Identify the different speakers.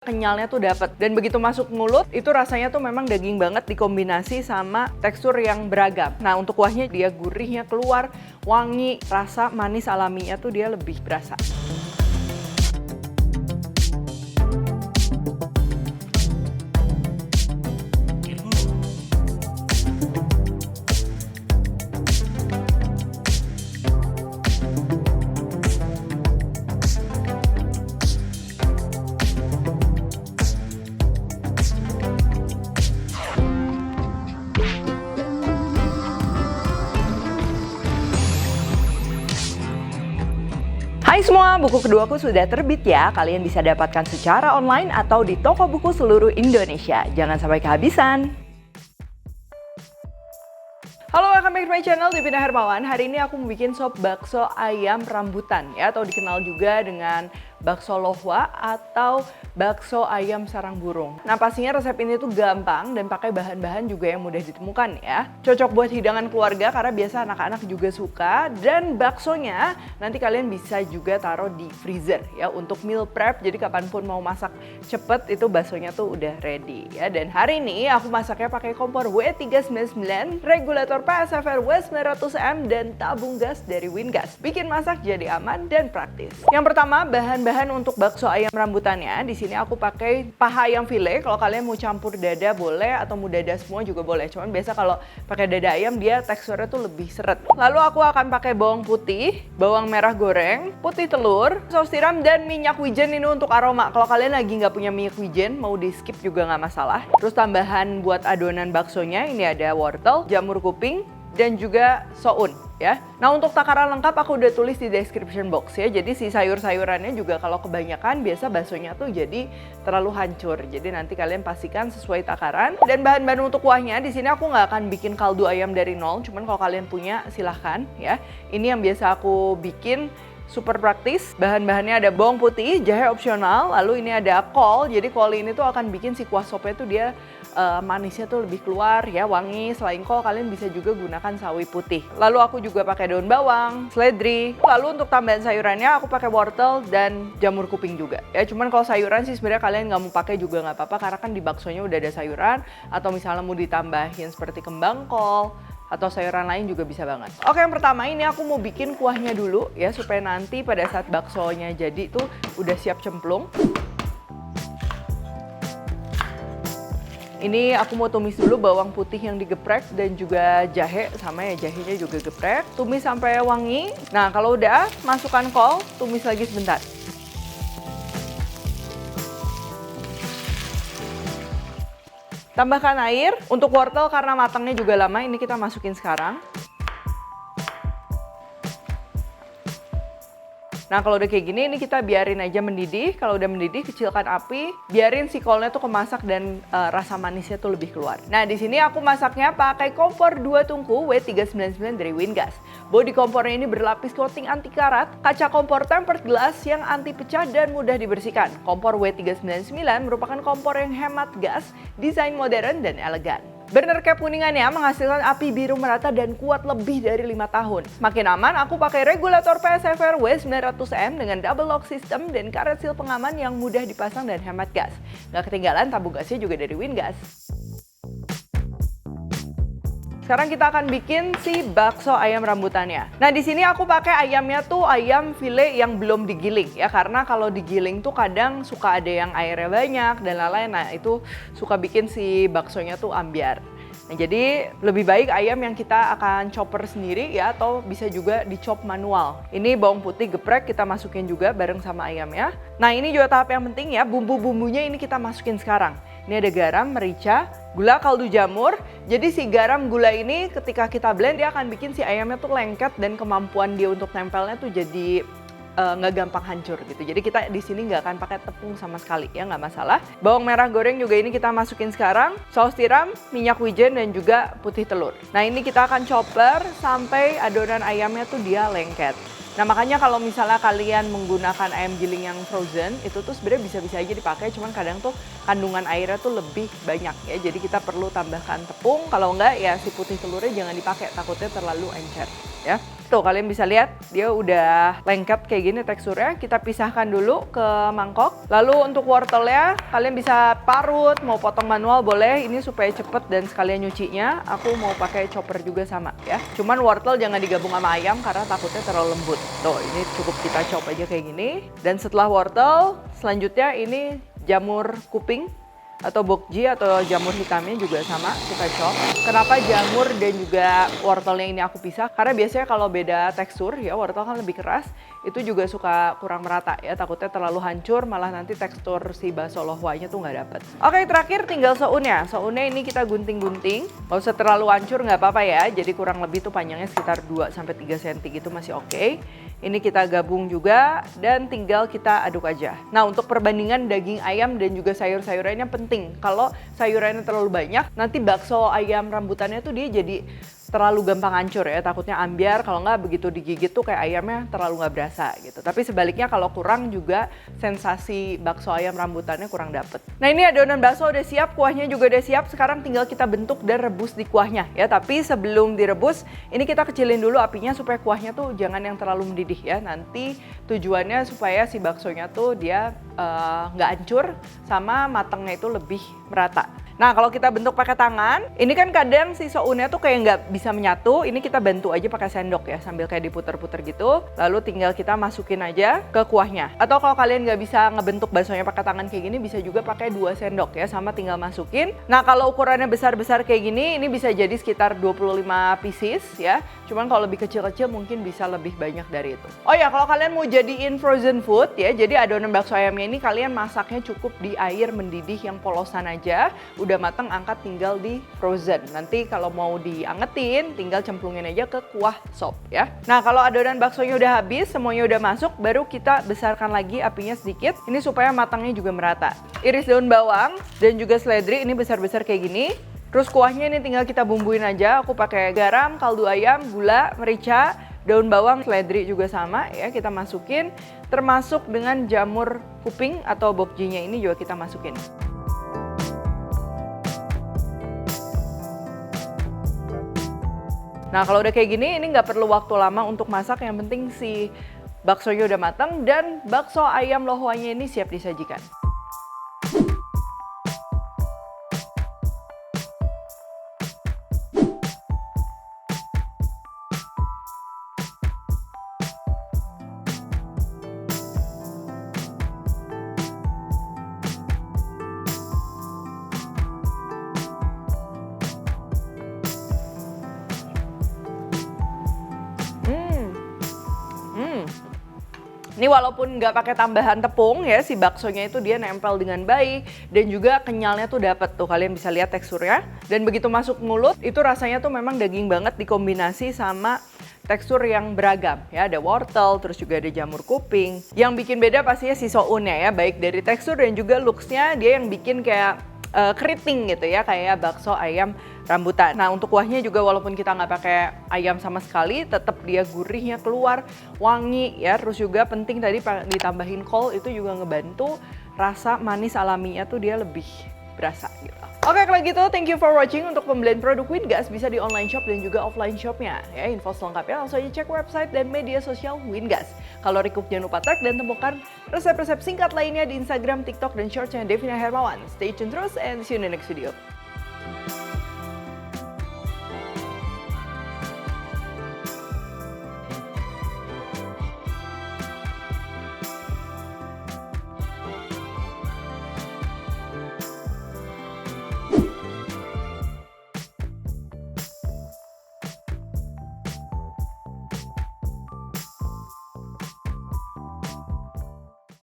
Speaker 1: Kenyalnya tuh dapet, dan begitu masuk mulut itu rasanya tuh memang daging banget dikombinasi sama tekstur yang beragam. Nah untuk kuahnya dia gurihnya keluar, wangi, rasa manis alaminya tuh dia lebih berasa. Hai semua, buku keduaku sudah terbit ya. Kalian bisa dapatkan secara online atau di toko buku seluruh Indonesia. Jangan sampai kehabisan. Halo, welcome back to my channel, Devina Hermawan. Hari ini aku mau bikin sop bakso ayam rambutan ya, atau dikenal juga dengan bakso lohwa atau bakso ayam sarang burung. Nah pastinya resep ini tuh gampang dan pakai bahan-bahan juga yang mudah ditemukan ya. Cocok buat hidangan keluarga karena biasa anak-anak juga suka, dan baksonya nanti kalian bisa juga taruh di freezer ya untuk meal prep. Jadi kapanpun mau masak cepet itu baksonya tuh udah ready ya. Dan hari ini aku masaknya pakai kompor W399, regulator PSFR W900M dan tabung gas dari Wingas. Bikin masak jadi aman dan praktis. Yang pertama, bahan-bahan untuk bakso ayam rambutannya. Di sini aku pakai paha ayam file. Kalau kalian mau campur dada boleh, atau mau dada semua juga boleh. Cuman biasa kalau pakai dada ayam dia teksturnya tuh lebih seret. Lalu aku akan pakai bawang putih, bawang merah goreng, putih telur, saus tiram, dan minyak wijen ini untuk aroma. Kalau kalian lagi nggak punya minyak wijen, mau di skip juga nggak masalah. Terus tambahan buat adonan baksonya ini ada wortel, jamur kuping, dan juga soun ya. Nah untuk takaran lengkap aku udah tulis di description box ya. Jadi si sayur-sayurannya juga kalau kebanyakan biasa baksonya tuh jadi terlalu hancur. Jadi nanti kalian pastikan sesuai takaran. Dan bahan-bahan untuk kuahnya di sini aku nggak akan bikin kaldu ayam dari nol. Cuman kalau kalian punya silahkan ya. Ini yang biasa aku bikin. Super praktis, bahan-bahannya ada bawang putih, jahe opsional, lalu ini ada kol. Jadi kol ini tuh akan bikin si kuah sopnya tuh dia manisnya tuh lebih keluar ya, wangi. Selain kol kalian bisa juga gunakan sawi putih. Lalu aku juga pakai daun bawang, seledri. Lalu untuk tambahan sayurannya aku pakai wortel dan jamur kuping juga. Ya cuman kalau sayuran sih sebenarnya kalian nggak mau pakai juga nggak apa-apa karena kan di baksonya udah ada sayuran, atau misalnya mau ditambahin seperti kembang kol atau sayuran lain juga bisa banget. Oke, yang pertama ini aku mau bikin kuahnya dulu ya, supaya nanti pada saat baksonya jadi tuh udah siap cemplung. Ini aku mau tumis dulu bawang putih yang digeprek dan juga jahe, sama ya jahenya juga geprek. Tumis sampai wangi. Nah kalau udah masukkan kol, tumis lagi sebentar. Tambahkan air. Untuk wortel karena matangnya juga lama, ini kita masukin sekarang. Nah kalau udah kayak gini, ini kita biarin aja mendidih. Kalau udah mendidih, kecilkan api, biarin si kolnya tuh kemasak dan rasa manisnya tuh lebih keluar. Nah di sini aku masaknya pakai kompor 2 tungku W399 dari Wingas. Bodi kompornya ini berlapis coating anti karat, kaca kompor tempered glass yang anti pecah dan mudah dibersihkan. Kompor W399 merupakan kompor yang hemat gas, desain modern dan elegan. Burner cap kuningannya menghasilkan api biru merata dan kuat lebih dari 5 tahun. Makin aman, aku pakai regulator PSFR W900M dengan double lock system dan karet seal pengaman yang mudah dipasang dan hemat gas. Nggak ketinggalan tabung gasnya juga dari Wingas. Sekarang kita akan bikin si bakso ayam rambutannya. Nah di sini aku pakai ayamnya tuh ayam file yang belum digiling ya, karena kalau digiling tuh kadang suka ada yang airnya banyak dan lain-lain. Nah itu suka bikin si baksonya tuh ambiar. Nah jadi lebih baik ayam yang kita akan chopper sendiri ya, atau bisa juga dicop manual. Ini bawang putih geprek kita masukin juga bareng sama ayamnya. Nah ini juga tahap yang penting ya, bumbu-bumbunya ini kita masukin sekarang. Ini ada garam, merica, gula, kaldu jamur. Jadi si garam gula ini ketika kita blend dia akan bikin si ayamnya tuh lengket dan kemampuan dia untuk nempelnya tuh jadi nggak gampang hancur gitu. Jadi kita di sini nggak akan pakai tepung sama sekali ya, nggak masalah. Bawang merah goreng juga ini kita masukin sekarang. Saus tiram, minyak wijen, dan juga putih telur. Nah ini kita akan chopper sampai adonan ayamnya tuh dia lengket. Nah makanya kalau misalnya kalian menggunakan ayam giling yang frozen, itu tuh sebenarnya bisa-bisa aja dipakai, cuman kadang tuh kandungan airnya tuh lebih banyak ya. Jadi kita perlu tambahkan tepung, kalau enggak ya si putih telurnya jangan dipakai, takutnya terlalu encer ya. Tuh kalian bisa lihat dia udah lengket kayak gini teksturnya. Kita pisahkan dulu ke mangkok. Lalu untuk wortelnya kalian bisa parut, mau potong manual boleh. Ini supaya cepet dan sekalian nyucinya. Aku mau pakai chopper juga sama ya. Cuman wortel jangan digabung sama ayam karena takutnya terlalu lembut. Tuh ini cukup kita chop aja kayak gini. Dan setelah wortel, selanjutnya ini jamur kuping atau bokji atau jamur hitamnya juga sama kita chop. Kenapa jamur dan juga wortelnya ini aku pisah? Karena biasanya kalau beda tekstur ya, wortel kan lebih keras, itu juga suka kurang merata ya, takutnya terlalu hancur malah nanti tekstur si bakso lohwanya tuh nggak dapet. Oke, terakhir tinggal sounnya. Sounnya ini kita gunting-gunting, nggak usah terlalu hancur nggak apa-apa ya, jadi kurang lebih tuh panjangnya sekitar 2-3 cm gitu masih oke. Ini kita gabung juga dan tinggal kita aduk aja. Nah untuk perbandingan daging ayam dan juga sayur-sayurannya penting. Kalau sayurannya terlalu banyak, nanti bakso ayam rambutannya tuh dia jadi terlalu gampang hancur ya, takutnya ambiar, kalau nggak begitu digigit tuh kayak ayamnya terlalu nggak berasa gitu. Tapi sebaliknya kalau kurang juga sensasi bakso ayam rambutannya kurang dapet. Nah ini adonan bakso udah siap, kuahnya juga udah siap, sekarang tinggal kita bentuk dan rebus di kuahnya ya. Tapi sebelum direbus, ini kita kecilin dulu apinya supaya kuahnya tuh jangan yang terlalu mendidih ya. Nanti tujuannya supaya si baksonya tuh dia nggak hancur sama matangnya itu lebih merata. Nah kalau kita bentuk pakai tangan, ini kan kadang si sounnya tuh kayak nggak bisa menyatu. Ini kita bantu aja pakai sendok ya, sambil kayak diputer-puter gitu. Lalu tinggal kita masukin aja ke kuahnya. Atau kalau kalian nggak bisa ngebentuk baksonya pakai tangan kayak gini, bisa juga pakai 2 sendok ya, sama tinggal masukin. Nah kalau ukurannya besar-besar kayak gini, ini bisa jadi sekitar 25 pieces ya. Cuman kalau lebih kecil-kecil mungkin bisa lebih banyak dari itu. Oh ya, kalau kalian mau jadiin frozen food ya, jadi adonan bakso ayamnya ini kalian masaknya cukup di air mendidih yang polosan aja. Udah matang, angkat, tinggal di frozen. Nanti kalau mau diangetin, tinggal cemplungin aja ke kuah sop ya. Nah kalau adonan baksonya udah habis, semuanya udah masuk, baru kita besarkan lagi apinya sedikit. Ini supaya matangnya juga merata. Iris daun bawang dan juga seledri ini besar-besar kayak gini. Terus kuahnya ini tinggal kita bumbuin aja. Aku pakai garam, kaldu ayam, gula, merica, daun bawang, seledri juga sama ya, kita masukin. Termasuk dengan jamur kuping atau bokjinya ini juga kita masukin. Nah kalau udah kayak gini, ini nggak perlu waktu lama untuk masak, yang penting si baksonya udah matang dan bakso ayam lohwanya ini siap disajikan. Ini walaupun nggak pakai tambahan tepung ya, si baksonya itu dia nempel dengan baik dan juga kenyalnya tuh dapet tuh, kalian bisa lihat teksturnya. Dan begitu masuk mulut itu rasanya tuh memang daging banget dikombinasi sama tekstur yang beragam ya, ada wortel, terus juga ada jamur kuping. Yang bikin beda pastinya si sounnya ya, baik dari tekstur dan juga looks-nya, dia yang bikin kayak keriting gitu ya, kayak bakso ayam rambutan. Nah untuk kuahnya juga walaupun kita nggak pakai ayam sama sekali, tetap dia gurihnya keluar, wangi ya. Terus juga penting tadi ditambahin kol, itu juga ngebantu rasa manis alaminya tuh dia lebih berasa gitu. Oke kalau gitu, thank you for watching. Untuk pembelian produk Wingas bisa di online shop dan juga offline shopnya ya. Info selengkapnya langsung aja cek website dan media sosial Wingas. Kalau request jangan lupa tag dan temukan resep-resep singkat lainnya di Instagram, TikTok, dan Shortsnya Devina Hermawan. Stay tune terus and see you in the next video.